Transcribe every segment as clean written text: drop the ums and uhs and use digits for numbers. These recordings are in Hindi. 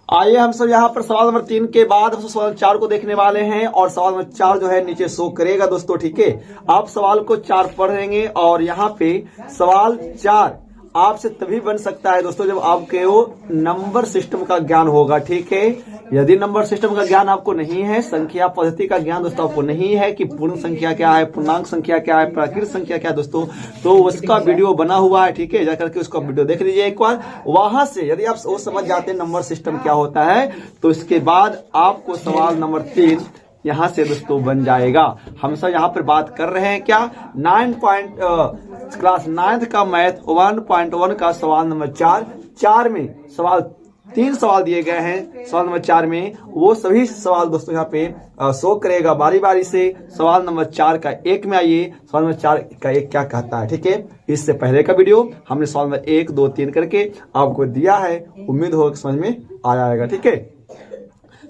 आइए हम सब यहाँ पर सवाल नंबर 3 के बाद हम सवाल 4 को देखने वाले हैं और सवाल नंबर 4 जो है नीचे शो करेगा दोस्तों। ठीक है, आप सवाल को 4 पढ़ेंगे और यहाँ पे सवाल 4 आपसे तभी बन सकता है दोस्तों जब आपके वो नंबर सिस्टम का ज्ञान होगा। ठीक है, यदि नंबर सिस्टम का ज्ञान आपको नहीं है, संख्या पद्धति का ज्ञान दोस्तों आपको नहीं है कि पूर्ण संख्या क्या है, पूर्णांक संख्या क्या है, प्राकृत संख्या क्या है दोस्तों, तो उसका वीडियो बना हुआ है। ठीक है, जाकर के उसका वीडियो देख लीजिए एक बार। वहां से यदि आप वो समझ जाते हैं नंबर सिस्टम क्या होता है तो इसके बाद आपको सवाल नंबर 3 यहाँ से दोस्तों बन जाएगा। हम सब यहाँ पर बात कर रहे हैं क्या, क्लास 9th का मैथ 1.1 का सवाल नंबर 4 में सवाल 3 सवाल दिए गए हैं। सवाल नंबर 4 में वो सभी सवाल दोस्तों यहाँ पे शो करेगा बारी बारी से। सवाल नंबर 4 का 1 में आइए, सवाल नंबर 4 का 1 क्या कहता है। ठीक है, इससे पहले का वीडियो हमने सवाल नंबर 1, 2, 3 करके आपको दिया है, उम्मीद हो समझ में आ जाएगा। ठीक है,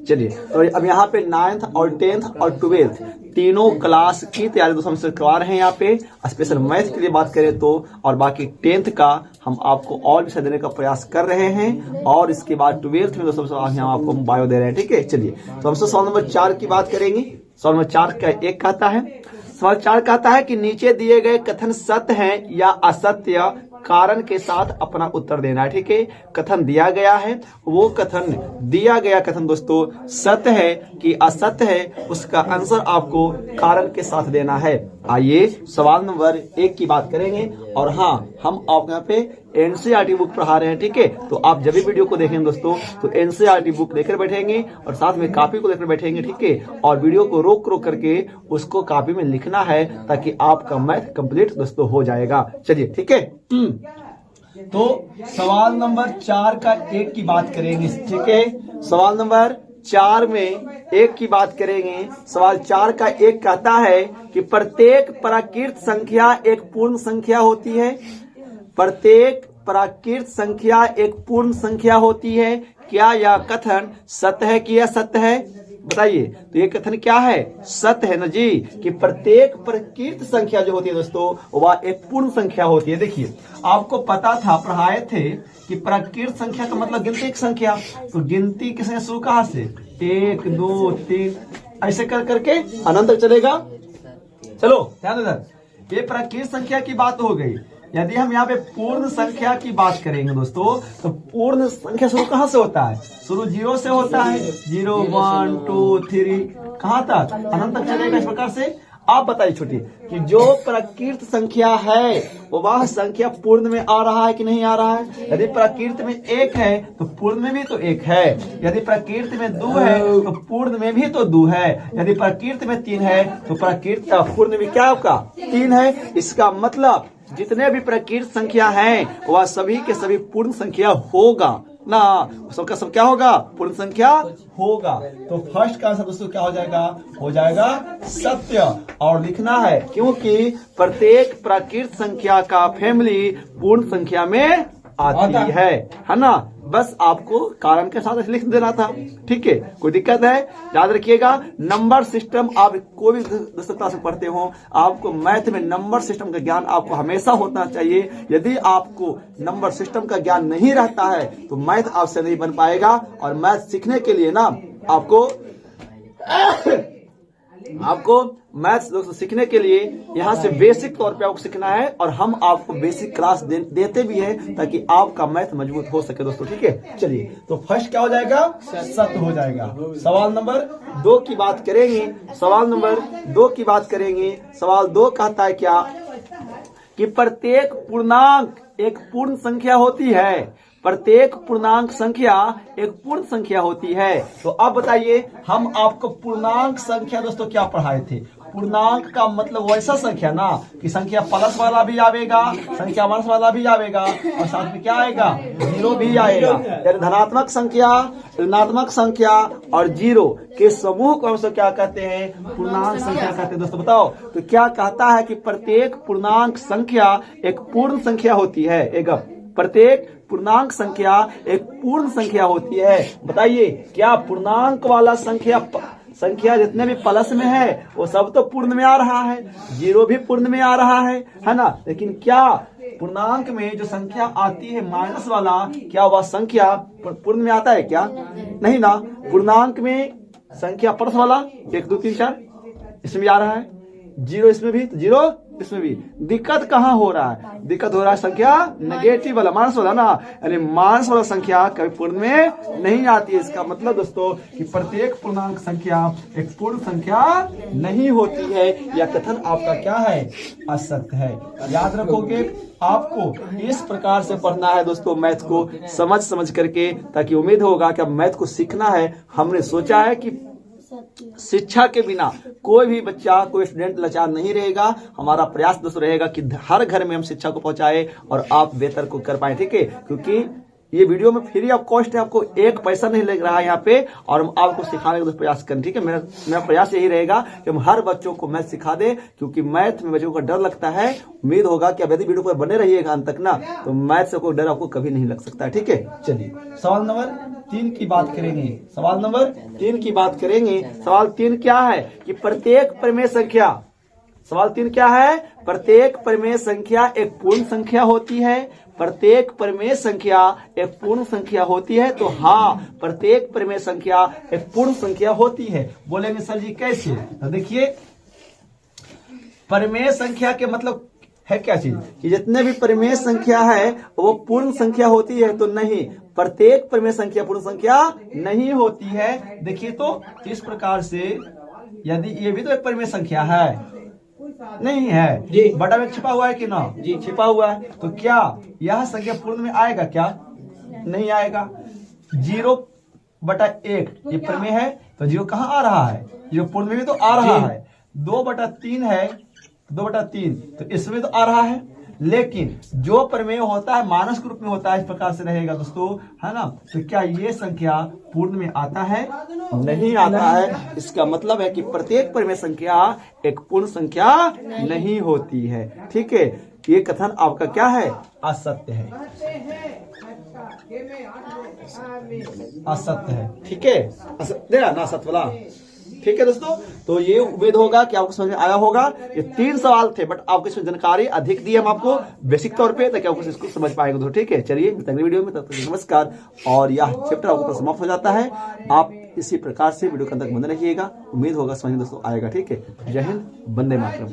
चलिए तो अब यहाँ पे 9th और 10th और 12th तीनों क्लास की तैयारी दोस्तों हमसे करवा रहे हैं। यहाँ पे स्पेशल मैथ के लिए बात करें तो, और बाकी 10th का हम आपको और विषय देने का प्रयास कर रहे हैं और इसके बाद 12th में दोस्तों हम आपको बायो दे रहे हैं। ठीक है, चलिए तो हमसे सवाल नंबर 4 की बात करेंगे। सवाल नंबर 4 का 1 कहता है, सवाल 4 कहता है कि नीचे दिए गए कथन सत्य हैं या असत्य, कारण के साथ अपना उत्तर देना है। ठीक है, कथन दिया गया है, वो कथन दिया गया कथन दोस्तों सत्य है कि असत्य है, उसका आंसर आपको कारण के साथ देना है। आइए सवाल नंबर 1 की बात करेंगे और हाँ, हम आपको यहाँ पे एनसीईआरटी बुक पढ़ा रहे हैं। ठीक है, तो आप जब भी वीडियो को देखेंगे दोस्तों तो एनसीईआरटी बुक लेकर बैठेंगे और साथ में कॉपी को लेकर बैठेंगे। ठीक है, और वीडियो को रोक करके उसको कॉपी में लिखना है ताकि आपका मैथ कंप्लीट दोस्तों हो जाएगा। चलिए ठीक है, तो सवाल नंबर 4 का 1 की बात करेंगे। ठीक है, सवाल नंबर 4 में 1 की बात करेंगे। सवाल 4 का 1 कहता है कि प्रत्येक प्राकृत संख्या एक पूर्ण संख्या होती है। प्रत्येक प्राकृत संख्या एक पूर्ण संख्या होती है। क्या यह कथन सत्य है कि असत्य है, बताइए। तो ये कथन क्या है, सत्य है ना जी, कि प्रत्येक प्राकृत संख्या जो होती है दोस्तों वह एक पूर्ण संख्या होती है। देखिए आपको पता था, पढ़ाए थे कि प्राकृत संख्या का मतलब गिनती की संख्या, तो गिनती किसने शुरू कहा से 1, 2, 3 ऐसे कर करके अनंत तक चलेगा। चलो ध्यान दे, ये प्राकृत संख्या की बात हो गई। यदि हम यहाँ पे पूर्ण संख्या की बात करेंगे दोस्तों तो पूर्ण संख्या शुरू कहाँ से होता है, शुरू 0 से होता है। 0, 1, 2, 3 कहाँ तक, अनंत तक चलेगा। इस प्रकार से आप बताइए छोटी कि जो प्राकृत संख्या है वह संख्या पूर्ण में आ रहा है कि नहीं आ रहा है। यदि प्राकृत में 1 है तो पूर्ण में भी तो 1 है। यदि प्राकृत में 2 है तो पूर्ण में भी तो 2 है। यदि प्राकृत में 3 है तो प्राकृत पूर्ण में क्या आपका 3 है। इसका मतलब जितने भी प्राकृत संख्या हैं वह सभी के सभी पूर्ण संख्या होगा ना, सबका सब क्या होगा, पूर्ण संख्या होगा। तो फर्स्ट का आंसर दोस्तों क्या हो जाएगा सत्य। और लिखना है क्योंकि प्रत्येक प्राकृत संख्या का फैमिली पूर्ण संख्या में आती है ना। बस आपको कारण के साथ लिख देना था। ठीक है, कोई दिक्कत है, याद रखिएगा नंबर सिस्टम आप कोई भी दोस्तता से पढ़ते हो, आपको मैथ में नंबर सिस्टम का ज्ञान आपको हमेशा होना चाहिए। यदि आपको नंबर सिस्टम का ज्ञान नहीं रहता है तो मैथ आपसे नहीं बन पाएगा। और मैथ सीखने के लिए ना आपको मैथ्स दोस्तों सीखने के लिए यहाँ से बेसिक तौर पे आपको सीखना है और हम आपको बेसिक क्लास देते भी हैं ताकि आपका मैथ मजबूत हो सके दोस्तों। ठीक है, चलिए तो फर्स्ट क्या हो जाएगा, सत्य हो जाएगा। सवाल नंबर 2 की बात करेंगे। सवाल नंबर 2 की बात करेंगे। सवाल 2 कहता है क्या कि प्रत्येक पूर्णांक एक पूर्ण संख्या होती है। प्रत्येक पूर्णांक संख्या एक पूर्ण संख्या होती है। तो अब बताइए, हम आपको पूर्णांक संख्या दोस्तों क्या पढ़ाए थे। पूर्णांक का मतलब वैसा संख्या ना कि संख्या प्लस वाला भी आवेगा, संख्या माइनस वाला भी आवेगा और साथ में क्या आएगा, 0 भी आएगा। यानी धनात्मक संख्या, ऋणात्मक संख्या और 0 के समूह को हम सब क्या कहते हैं, पूर्णांक संख्या कहते हैं दोस्तों। बताओ तो क्या कहता है कि प्रत्येक पूर्णांक संख्या एक पूर्ण संख्या होती है। प्रत्येक पूर्णांक संख्या एक पूर्ण संख्या होती है। बताइए क्या पूर्णांक वाला संख्या जितने भी प्लस में है वो सब तो पूर्ण में आ रहा है, 0 भी पूर्ण में आ रहा है ना। लेकिन क्या पूर्णांक में जो संख्या आती है माइनस वाला, क्या वह संख्या पूर्ण में आता है क्या, नहीं ना, पूर्णांक में संख्या परस वाला 1 2 3 4 इसमें भी आ रहा है, 0 इसमें भी, तो 0 इसमें भी। दिक्कत कहाँ हो रहा है? दिक्कत हो रहा है संख्या नेगेटिव वाला, माइनस वाला ना, यानी माइनस वाला संख्या कभी पूर्ण में नहीं आती है। इसका मतलब दोस्तों कि प्रत्येक पूर्णांक संख्या एक पूर्ण संख्या नहीं होती है। यह कथन आपका क्या है? असत्य है। याद रखोगे, आपको इस प्रकार से पढ़ना है दोस्तों मैथ को, समझ करके, ताकि उम्मीद होगा कि अब मैथ को सीखना है। हमने सोचा है कि शिक्षा के बिना कोई भी बच्चा, कोई स्टूडेंट लाचार नहीं रहेगा। हमारा प्रयास दोस्तों रहेगा कि हर घर में हम शिक्षा को पहुंचाए और आप बेहतर को कर पाए, ठीक है। क्योंकि ये वीडियो में फ्री ऑफ कॉस्ट है, आपको 1 पैसा नहीं लग रहा है यहाँ पे, और हम आपको सिखाने का प्रयास करें, ठीक है। मेरा प्रयास यही रहेगा कि हम हर बच्चों को मैथ सिखा दें, क्योंकि मैथ में बच्चों को डर लगता है। उम्मीद होगा कि अब यदि वीडियो पर बने रहिएगा अंत तक ना, तो मैथ से कोई डर आपको कभी नहीं लग सकता है, ठीक है। चलिए सवाल नंबर 3 की बात करेंगे। सवाल नंबर 3 की बात करेंगे। सवाल 3 क्या है कि प्रत्येक परिमेय संख्या, सवाल 3 क्या है? प्रत्येक परिमेय संख्या एक पूर्ण संख्या होती है। प्रत्येक परिमेय संख्या एक पूर्ण संख्या होती है। तो हाँ, प्रत्येक परिमेय संख्या एक पूर्ण संख्या होती है। बोलेंगे सर जी कैसे? तो देखिए, परिमेय संख्या के मतलब है क्या चीज कि जितने भी परिमेय संख्या है वो पूर्ण संख्या होती है? तो नहीं, प्रत्येक परिमेय संख्या पूर्ण संख्या नहीं होती है। देखिए तो इस प्रकार से, यदि ये भी तो एक परिमेय संख्या है, नहीं है जी, बटा में छिपा हुआ है कि ना जी, छिपा हुआ है, तो क्या यह संख्या पूर्ण में आएगा? क्या नहीं आएगा। 0/1 ये परिमेय है, तो 0 कहाँ आ रहा है? 0 पूर्ण में भी तो आ रहा है। 2/3 है, 2/3 तो इसमें तो आ रहा है। लेकिन जो परिमेय होता है मानस के रूप में होता है, इस प्रकार से रहेगा दोस्तों, है ना। तो क्या ये संख्या पूर्ण में आता है? नहीं आता है। इसका मतलब है कि प्रत्येक परिमेय संख्या एक पूर्ण संख्या नहीं होती है, ठीक है। ये कथन आपका क्या है? असत्य है, असत्य है, ठीक है। असत्य ना, असत्य वाला, ठीक है दोस्तों। तो ये उम्मीद होगा कि आपको समझ में आया होगा। ये 3 सवाल थे, बट आपको इसमें जानकारी अधिक दी हम आपको बेसिक तौर पे, ताकि आपको इसको समझ पाएंगे दोस्तों, ठीक है। चलिए अगली वीडियो में, तब तक नमस्कार। और यह चैप्टर आपको समाप्त हो जाता है। आप इसी प्रकार से वीडियो के अंदर बने रहिएगा। उम्मीद होगा समझ में दोस्तों आएगा, ठीक है। जय हिंद, वंदे मातरम।